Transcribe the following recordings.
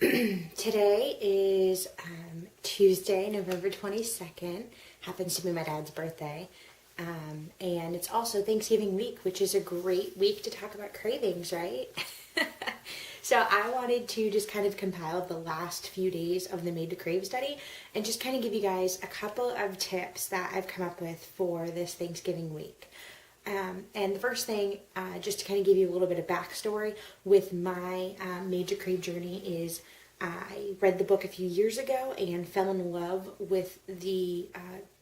Today is Tuesday, November 22nd. Happens to be my dad's birthday. And it's also Thanksgiving week, which is a great week to talk about cravings, right? So I wanted to just kind of compile the last few days of the Made to Crave study and just kind of give you guys a couple of tips that I've come up with for this Thanksgiving week. And the first thing, just to kind of give you a little bit of backstory with my Made to Crave journey is I read the book a few years ago and fell in love with the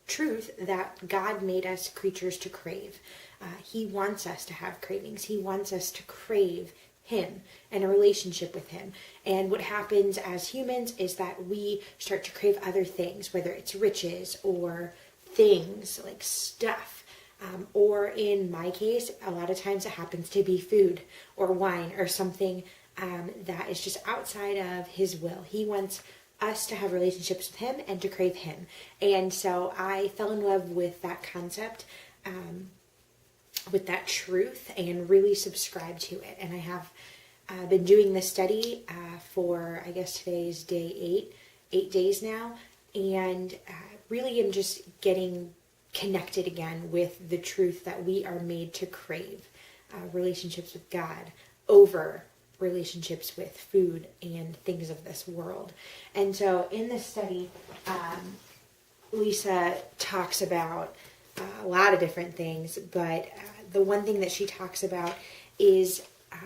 truth that God made us creatures to crave. He wants us to have cravings. He wants us to crave Him and a relationship with Him. And what happens as humans is that we start to crave other things, whether it's riches or things like stuff. Or in my case, a lot of times it happens to be food or wine or something that is just outside of His will. He wants us to have relationships with Him and to crave Him. And so I fell in love with that concept, with that truth, and really subscribed to it. And I have been doing this study for, I guess today's day 8 days now, and really am just getting connected again with the truth that we are made to crave relationships with God over relationships with food and things of this world. And so in this study, Lisa talks about a lot of different things, but the one thing that she talks about is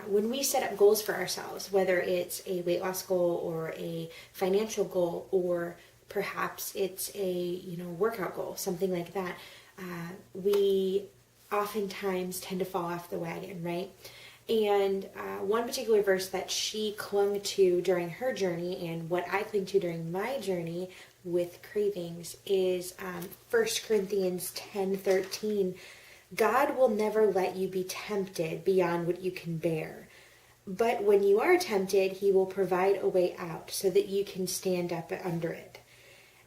when we set up goals for ourselves, whether it's a weight loss goal or a financial goal, or perhaps it's a workout goal, something like that, we oftentimes tend to fall off the wagon, right? And one particular verse that she clung to during her journey, and what I cling to during my journey with cravings, is 1 Corinthians 10:13. God will never let you be tempted beyond what you can bear. But when you are tempted, He will provide a way out so that you can stand up under it.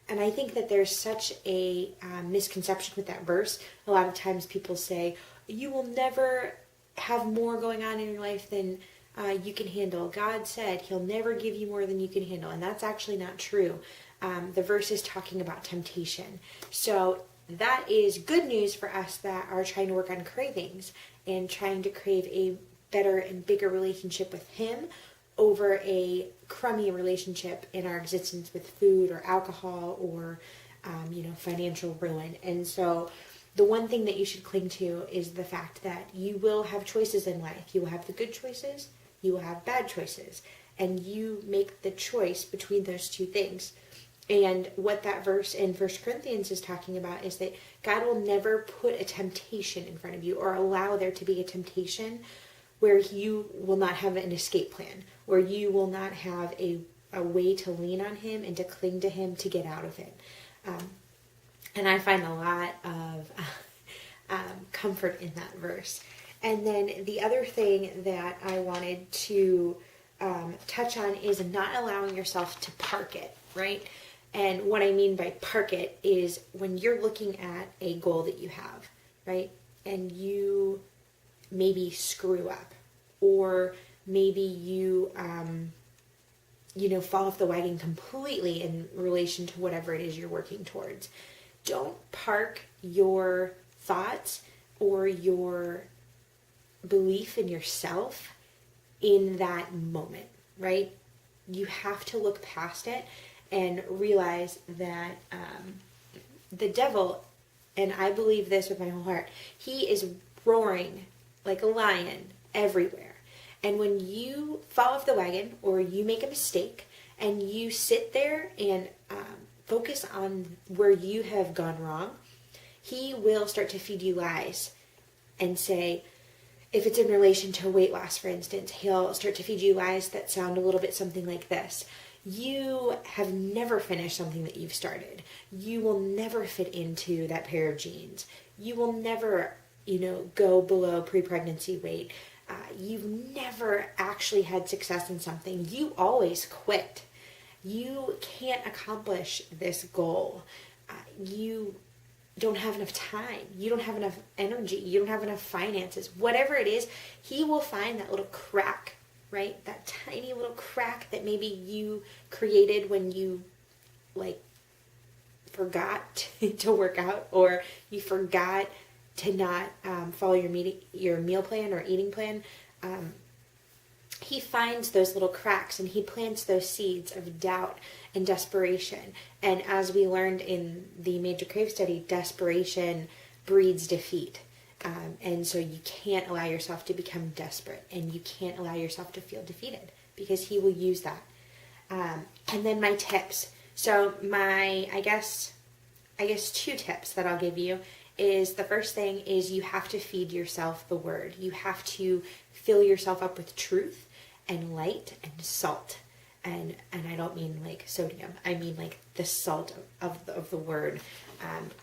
And I think that there's such a misconception with that verse. A lot of times people say, you will never have more going on in your life than you can handle. God said He'll never give you more than you can handle. And that's actually not true. The verse is talking about temptation. So that is good news for us that are trying to work on cravings and trying to crave a better and bigger relationship with Him over a crummy relationship in our existence with food or alcohol or, financial ruin. And so the one thing that you should cling to is the fact that you will have choices in life. You will have the good choices, you will have bad choices, and you make the choice between those two things. And what that verse in 1 Corinthians is talking about is that God will never put a temptation in front of you or allow there to be a temptation where you will not have an escape plan, where you will not have a way to lean on Him and to cling to Him to get out of it. And I find a lot of comfort in that verse. And then the other thing that I wanted to touch on is not allowing yourself to park it, right? And what I mean by park it is when you're looking at a goal that you have, right? And you maybe screw up, or maybe you fall off the wagon completely in relation to whatever it is you're working towards. Don't park your thoughts or your belief in yourself in that moment, right? You have to look past it and realize that the devil, and I believe this with my whole heart, he is roaring like a lion everywhere. And when you fall off the wagon or you make a mistake and you sit there and focus on where you have gone wrong, he will start to feed you lies and say, if it's in relation to weight loss, for instance, he'll start to feed you lies that sound a little bit something like this. You have never finished something that you've started. You will never fit into that pair of jeans. You will never, go below pre-pregnancy weight. You've never actually had success in something. You always quit. You can't accomplish this goal. You don't have enough time. You don't have enough energy. You don't have enough finances. Whatever it is, he will find that little crack right? That tiny little crack that maybe you created when you like forgot to work out, or you forgot to not follow your meal plan or eating plan. He finds those little cracks and he plants those seeds of doubt and desperation. And as we learned in the Major Crave study, desperation breeds defeat. And so you can't allow yourself to become desperate, and you can't allow yourself to feel defeated, because he will use that. And then my tips. So I guess 2 tips that I'll give you is, the first thing is you have to feed yourself the word. You have to fill yourself up with truth and light and salt. And I don't mean like sodium. I mean like the salt of the word.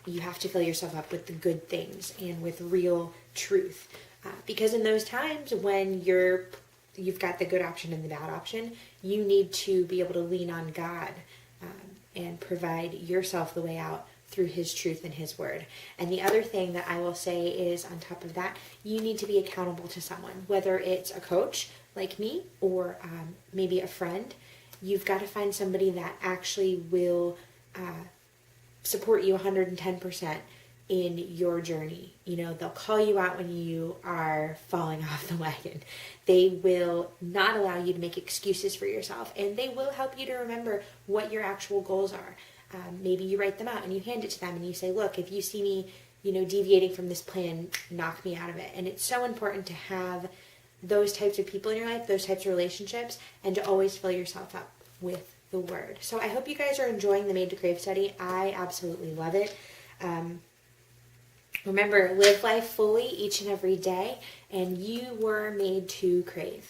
You have to fill yourself up with the good things and with real truth. Because in those times when you've got the good option and the bad option, you need to be able to lean on God and provide yourself the way out through his truth and his word. And the other thing that I will say is, on top of that, you need to be accountable to someone, whether it's a coach like me or maybe a friend. You've got to find somebody that actually will support you 110% in your journey. You know, they'll call you out when you are falling off the wagon. They will not allow you to make excuses for yourself, and they will help you to remember what your actual goals are. Maybe you write them out and you hand it to them and you say, look, if you see me, deviating from this plan, knock me out of it. And it's so important to have those types of people in your life, those types of relationships, and to always fill yourself up with the word. So I hope you guys are enjoying the Made to Crave study. I absolutely love it. Remember, live life fully each and every day, and you were made to crave.